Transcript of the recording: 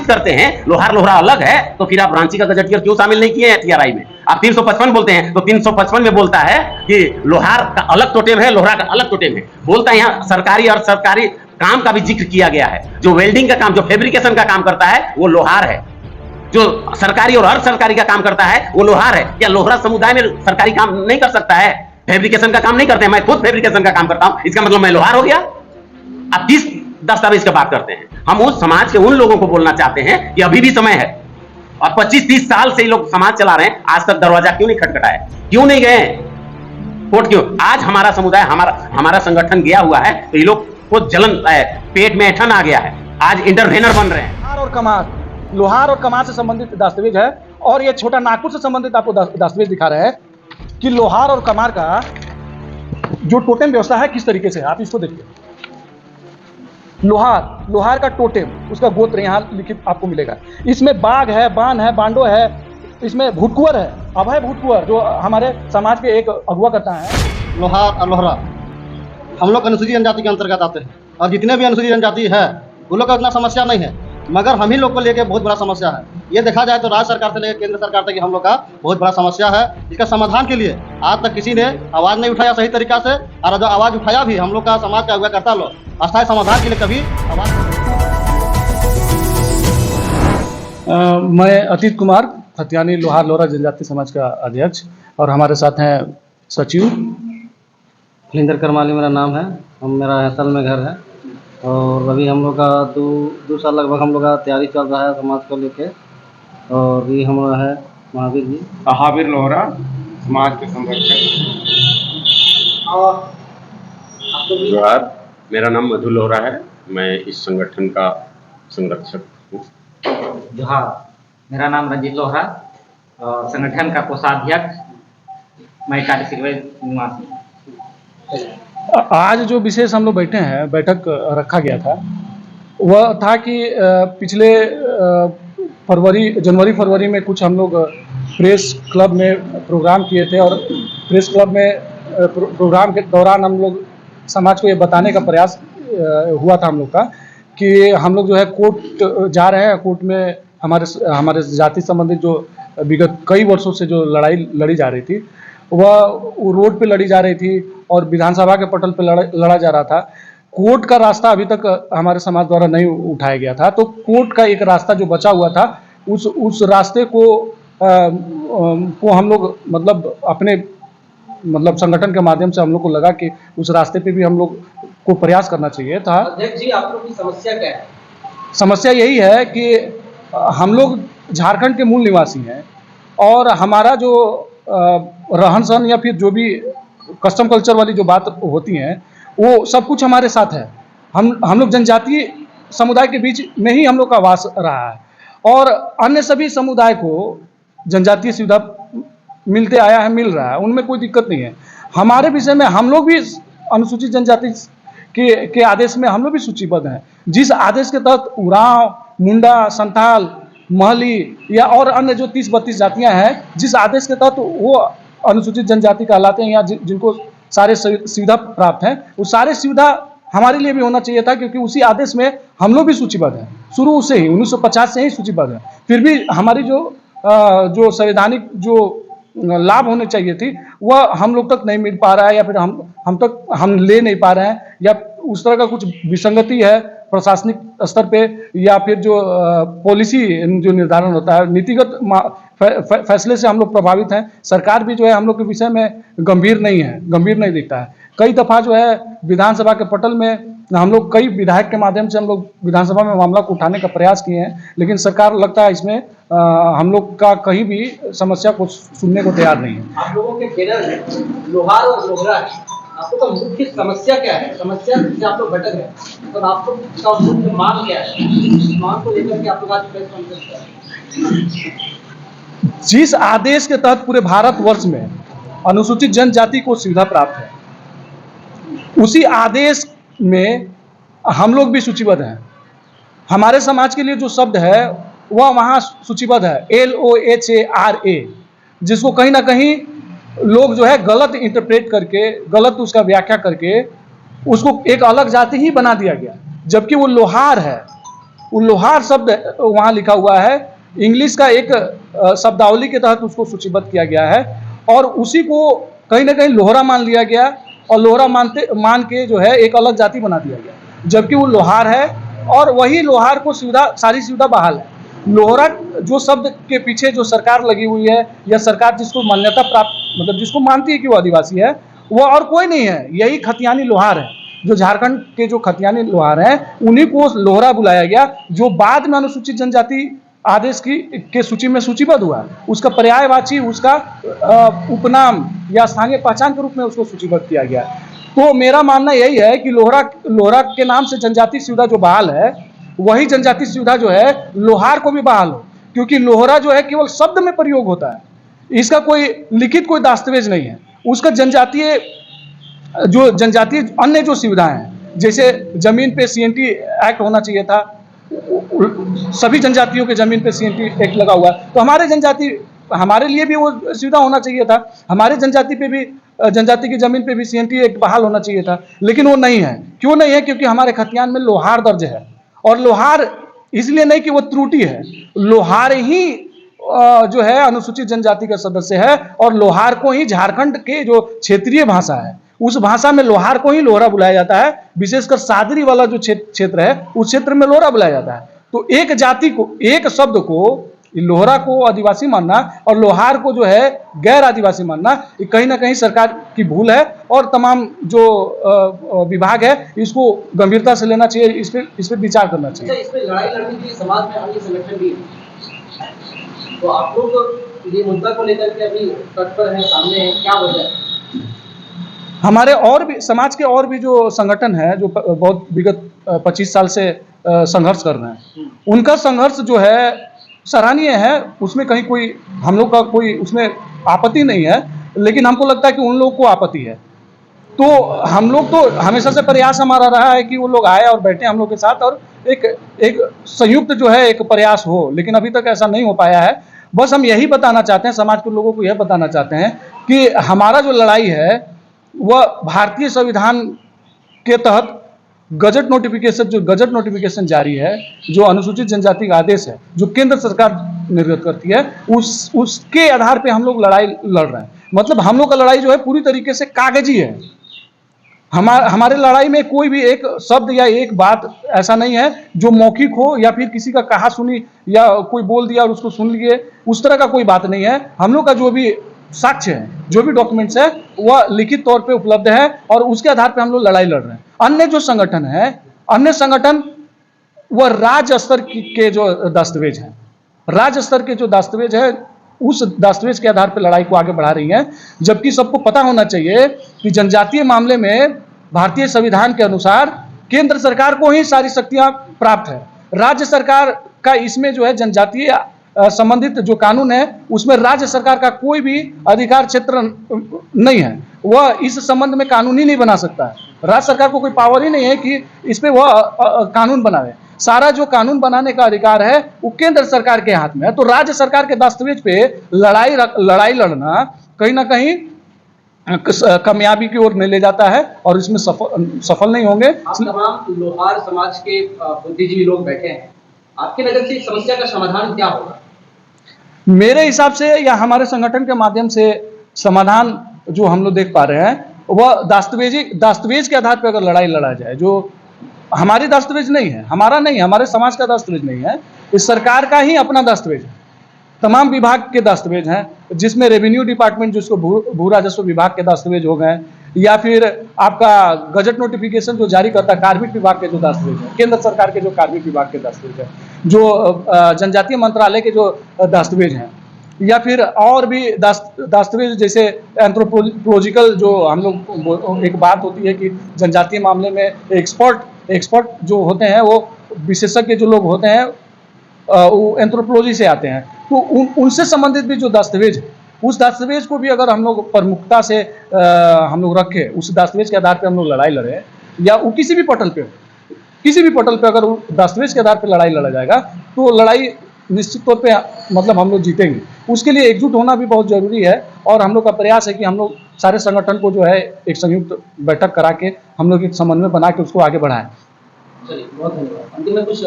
करते हैं लोहार लोहरा अलग है, तो फिर आप रांची का गजटियर क्यों शामिल नहीं किए हैं टीआरआई में? आप 355 बोलते हैं तो 355 में बोलता है कि लोहार का अलग टोटेम है, लोहरा का अलग टोटेम है। बोलता है यहाँ सरकारी और सरकारी काम का भी जिक्र किया गया है। जो वेल्डिंग का काम, जो फैब्रिकेशन का काम करता है वो लोहार है, जो सरकारी और अर्ध सरकारी का काम करता है वो लोहार है। क्या लोहरा समुदाय में सरकारी काम नहीं कर सकता है? फैब्रिकेशन का काम नहीं करते हैं? मैं खुद फैब्रिकेशन का काम करता हूं, इसका मतलब मैं लोहार हो गया? आप किस दस्तावेज की बात करते हैं? हम उस समाज के उन लोगों को बोलना चाहते हैं कि अभी भी समय है, और 25-30 साल से ये लोग समाज चला रहे हैं, आज तक दरवाजा क्यों नहीं खटखटाया? क्यों नहीं गए कोर्ट? क्यों? आज हमारा समुदाय, हमारा संगठन गया हुआ है तो ये लोग को जलन, पेट में ऐठन आ गया है, आज इंटरवेनर बन रहे हैं। लोहार और कमार से संबंधित दस्तावेज है, और ये छोटा नागपुर से संबंधित आपको दस्तावेज दिखा रहे हैं कि लोहार और कमार का जो टोटेम व्यवस्था है किस तरीके से है। आप इसको देखिए, लोहार का टोटेम, उसका गोत्र यहाँ लिखित आपको मिलेगा। इसमें बाघ है, बान है, बांडो है, इसमें भूतकुंवर है, अभय भूतकुंवर जो हमारे समाज के एक अगुआ करता है। लोहार और लोहरा हम लोग अनुसूचित जनजाति के अंतर्गत आते हैं, और जितने भी अनुसूचित जनजाति है उन लोग का उतना समस्या नहीं है, मगर हम ही लोग को लेकर बहुत बड़ा समस्या है। ये देखा जाए तो राज्य सरकार से लेकर केंद्र सरकार तक हम लोग का बहुत बड़ा समस्या है। इसका समाधान के लिए आज तक किसी ने आवाज़ नहीं उठाया सही तरीका से, और जो आवाज़ उठाया भी हम लोग का समाज का अगुवा करता लोग अस्थायी समाधान के लिए कभी आवाज़। मैं अतीत कुमार खतियानी, लोहार लोहरा जनजाति समाज का अध्यक्ष, और हमारे साथ हैं सचिव फलिंदर करमाली मेरा नाम है। मेरा हैसल में घर है, और अभी हम लोग का दो साल लगभग हम लोग का तैयारी चल रहा है समाज को लेके। और ये हमारा है महावीर जी, महावीर लोहरा समाज के संरक्षक। जोहार, मेरा नाम मधु लोहरा है, मैं इस संगठन का संरक्षक हूँ। जोहार, मेरा नाम रंजीत लोहरा और संगठन का कोषाध्यक्ष, मैं काटीसिरवे निवासी। आज जो विशेष हम लोग बैठक रखा गया था, वह था कि पिछले जनवरी फरवरी में कुछ हम लोग प्रेस क्लब में प्रोग्राम किए थे, और प्रेस क्लब में प्रोग्राम के दौरान हम लोग समाज को ये बताने का प्रयास हुआ था हम लोग का कि हम लोग जो है कोर्ट जा रहे हैं। कोर्ट में हमारे जाति संबंधित जो विगत कई वर्षों से जो लड़ाई लड़ी जा रही थी, वह रोड पे लड़ी जा रही थी और विधानसभा के पटल पे लड़ा जा रहा था। कोर्ट का रास्ता अभी तक हमारे समाज द्वारा नहीं उठाया गया था, तो कोर्ट का एक रास्ता जो बचा हुआ था, उस रास्ते को हम लोग अपने संगठन के माध्यम से हम लोग को लगा कि उस रास्ते पे भी हम लोग को प्रयास करना चाहिए था। अध्यक्ष जी, आप लोग की समस्या क्या है? समस्या यही है कि हम लोग झारखंड के मूल निवासी हैं, और हमारा जो रहन सहन या फिर जो भी कस्टम कल्चर वाली जो बात होती हैं, वो सब कुछ हमारे साथ है। हम लोग जनजातीय समुदाय के बीच में ही हम लोग का वास रहा है, और अन्य सभी समुदाय को जनजातीय सुविधा मिल रहा है, उनमें कोई दिक्कत नहीं है। हमारे विषय में हम लोग भी अनुसूचित जनजाति के आदेश में हम लोग भी सूचीबद्ध हैं। जिस आदेश के तहत उरांव, मुंडा, संथाल, महली या और अन्य जो 30-32 जातियां हैं, जिस आदेश के तहत वो अनुसूचित जनजाति कहलाते हैं या जिनको सारे सुविधा प्राप्त हैं, वो सारे सुविधा हमारे लिए भी होना चाहिए था, क्योंकि उसी आदेश में हम लोग भी सूचीबद्ध हैं शुरू से ही, 1950 से ही सूचीबद्ध हैं। फिर भी हमारी जो संवैधानिक जो लाभ होने चाहिए थी, वह हम लोग तक नहीं मिल पा रहा है, या फिर हम ले नहीं पा रहे हैं, या उस तरह का कुछ विसंगति है प्रशासनिक स्तर पे, या फिर जो पॉलिसी जो निर्धारण होता है, नीतिगत फैसले से हम लोग प्रभावित हैं। सरकार भी जो है हम लोग के विषय में गंभीर नहीं दिखता है। कई दफ़ा जो है विधानसभा के पटल में हम लोग कई विधायक के माध्यम से हम लोग विधानसभा में मामला को उठाने का प्रयास किए हैं, लेकिन सरकार लगता है इसमें हम लोग का कहीं भी समस्या को सुनने को तैयार नहीं है। आप लोगों के केडर में लोहार और लोहरा है, आप लोग का मुख्य समस्या क्या है? समस्या से आप लोग भटक हैं, तो आप लोग का मुख्य मांग क्या है? मांग को लेकर के आप लोग आज प्रेस कॉन्फ्रेंस कर रहे हैं। जिस आदेश के तहत पूरे भारतवर्ष में अनुसूचित जनजाति को सुविधा प्राप्त है, उसी आदेश में हम लोग भी सूचीबद्ध हैं। हमारे समाज के लिए जो शब्द है वह वहाँ सूचीबद्ध है, LOHARA, जिसको कहीं ना कहीं लोग जो है गलत इंटरप्रेट करके, गलत उसका व्याख्या करके उसको एक अलग जाति ही बना दिया गया, जबकि वो लोहार है। वो लोहार शब्द वहाँ लिखा हुआ है, इंग्लिश का एक शब्दावली के तहत उसको सूचीबद्ध किया गया है और उसी को कहीं ना कहीं लोहरा मान लिया गया और लोहरा मान के जो है एक अलग जाति बना दिया गया, जबकि वो लोहार है और वही लोहार को सारी सुविधा बहाल है। लोहरा जो शब्द के पीछे जो सरकार लगी हुई है या सरकार जिसको मान्यता प्राप्त मतलब जिसको मानती है कि वो आदिवासी है, वो और कोई नहीं है, यही खतियानी लोहार है। जो झारखंड के जो खतियानी लोहार हैं उन्हीं को लोहरा बुलाया गया, जो बाद में अनुसूचित जनजाति आदेश के सूची में सूचीबद्ध हुआ। उसका पर्यायवाची, उसका उपनाम या स्थानीय पहचान के रूप में उसको सूचीबद्ध किया गया। तो मेरा मानना यही है कि लोहरा के नाम से जनजाति सुविधा जो बहाल है, वही जनजाति सुविधा जो है लोहार को भी बहाल हो, क्योंकि लोहरा जो है केवल शब्द में प्रयोग होता है, इसका कोई लिखित कोई दस्तावेज नहीं है। उसका जनजातीय अन्य जो सुविधाएं हैं, जैसे जमीन पे CNT एक्ट होना चाहिए था, सभी जनजातियों के जमीन पे CNT एक्ट लगा हुआ है, तो हमारे लिए भी वो सुविधा होना चाहिए था। हमारे जनजाति की जमीन पे भी CNT एक्ट बहाल होना चाहिए था, लेकिन वो नहीं है। क्यों नहीं है? क्योंकि हमारे खतियान में लोहार दर्ज है, और लोहार इसलिए नहीं कि वो त्रुटि है, लोहार ही जो है अनुसूचित जनजाति का सदस्य है, और लोहार को ही झारखंड के जो क्षेत्रीय भाषा है उस भाषा में लोहार को ही लोहरा बुलाया जाता है। विशेषकर सादरी वाला जो क्षेत्र है उस क्षेत्र में लोहरा बुलाया जाता है। तो एक जाति को, एक शब्द को, लोहरा को आदिवासी मानना और लोहार को जो है गैर आदिवासी मानना, ये कहीं ना कहीं सरकार की भूल है, और तमाम जो विभाग है इसको गंभीरता से लेना चाहिए, इस पे विचार करना चाहिए। अच्छा, इस पे लड़ाई लड़ने के लिए समाज में अन्य संगठन भी है, तो आप लोग ये मुद्दा को लेकर के अभी तत्पर हैं, सामने है, क्या वजह है? हमारे और भी समाज के और भी जो संगठन है जो बहुत विगत 25 साल से संघर्ष कर रहे हैं, उनका संघर्ष जो है सराहनीय है, उसमें कहीं कोई हम लोग का कोई उसमें आपत्ति नहीं है, लेकिन हमको लगता है कि उन लोगों को आपत्ति है। तो हम लोग तो हमेशा से प्रयास हमारा रहा है कि वो लोग आए और बैठे हम लोग के साथ और एक संयुक्त जो है एक प्रयास हो, लेकिन अभी तक ऐसा नहीं हो पाया है। बस हम यही बताना चाहते हैं, समाज के लोगों को यह बताना चाहते हैं कि हमारा जो लड़ाई है वह भारतीय संविधान के तहत गजट नोटिफिकेशन जारी है, जो अनुसूचित जनजाति का आदेश है जो केंद्र सरकार निर्गत करती है, उसके आधार पे हम लोग लड़ाई लड़ रहे हैं। मतलब हम लोग का लड़ाई जो है पूरी तरीके से कागजी है। हमारे लड़ाई में कोई भी एक शब्द या एक बात ऐसा नहीं है जो मौखिक हो या फिर किसी का कहा सुनी या कोई बोल दिया और उसको सुन लिए, उस तरह का कोई बात नहीं है। हम लोग का जो भी साक्ष्य है, जो भी डॉक्यूमेंट्स है, वह लिखित तौर पे उपलब्ध है और उसके आधार पे हम लोग लड़ाई लड़ रहे हैं। अन्य जो संगठन है, अन्य संगठन वह राज्य स्तर के जो दस्तावेज है, राज्य स्तर के जो दस्तावेज है, उस दस्तावेज के आधार पर लड़ाई को आगे बढ़ा रही है। जबकि सबको पता होना चाहिए कि जनजातीय मामले में भारतीय संविधान के अनुसार केंद्र सरकार को ही सारी शक्तियां प्राप्त है। राज्य सरकार का इसमें जो है जनजातीय संबंधित जो कानून है उसमें राज्य सरकार का कोई भी अधिकार क्षेत्र नहीं है, वह इस संबंध में कानून ही नहीं बना सकता है। राज्य सरकार को कोई पावर ही नहीं है कि इस पे वह कानून बनावे। सारा जो कानून बनाने का अधिकार है वो केंद्र सरकार के हाथ में है। तो राज्य सरकार के दस्तावेज पे लड़ाई लड़ना कहीं ना कहीं कामयाबी की ओर नहीं ले जाता है और इसमें सफल नहीं होंगे। आप तमाम लोहार समाज के बुद्धिजीवी लोग बैठे हैं, आपकी नजर से इस समस्या का समाधान क्या होगा? मेरे हिसाब से या हमारे संगठन के माध्यम से समाधान जो हम लोग देख पा रहे हैं वह दस्तावेज के आधार पर अगर लड़ाई लड़ा जाए, जो हमारी दस्तावेज नहीं है, हमारा नहीं है, हमारे समाज का दस्तावेज नहीं है, इस सरकार का ही अपना दस्तावेज है। तमाम विभाग के दस्तावेज हैं, जिसमें रेवेन्यू डिपार्टमेंट जिसको भू राजस्व विभाग के दस्तावेज हो गए, या फिर आपका गजट नोटिफिकेशन जो जारी करता है कार्मिक विभाग के जो दस्तावेज है, केंद्र सरकार के जो कार्मिक विभाग के दस्तावेज है, जो जनजातीय मंत्रालय के जो दस्तावेज हैं, या फिर और भी दस्तावेज जैसे एंथ्रोपोलॉजिकल, जो हम लोग एक बात होती है कि जनजातीय मामले में एक्सपर्ट जो होते हैं, वो विशेषज्ञ जो लोग होते हैं वो एंथ्रोपोलॉजी से आते हैं, तो उनसे संबंधित भी जो दस्तावेज है, उस दस्तावेज को भी अगर हम लोग प्रमुखता से हम लोग रखें, उस दस्तावेज के आधार पे हम लोग लड़ाई लड़े, या वो किसी भी पटल पे अगर वो दस्तावेज के आधार पे लड़ाई लड़ा जाएगा तो लड़ाई निश्चित तौर पे मतलब हम लोग जीतेंगे। उसके लिए एकजुट होना भी बहुत जरूरी है, और हम लोग का प्रयास है कि हम लोग सारे संगठन को जो है एक संयुक्त बैठक करा के हम लोग एक समन्वय बना के उसको आगे बढ़ाएं। चलिए, बहुत धन्यवाद। अंतिम में कुछ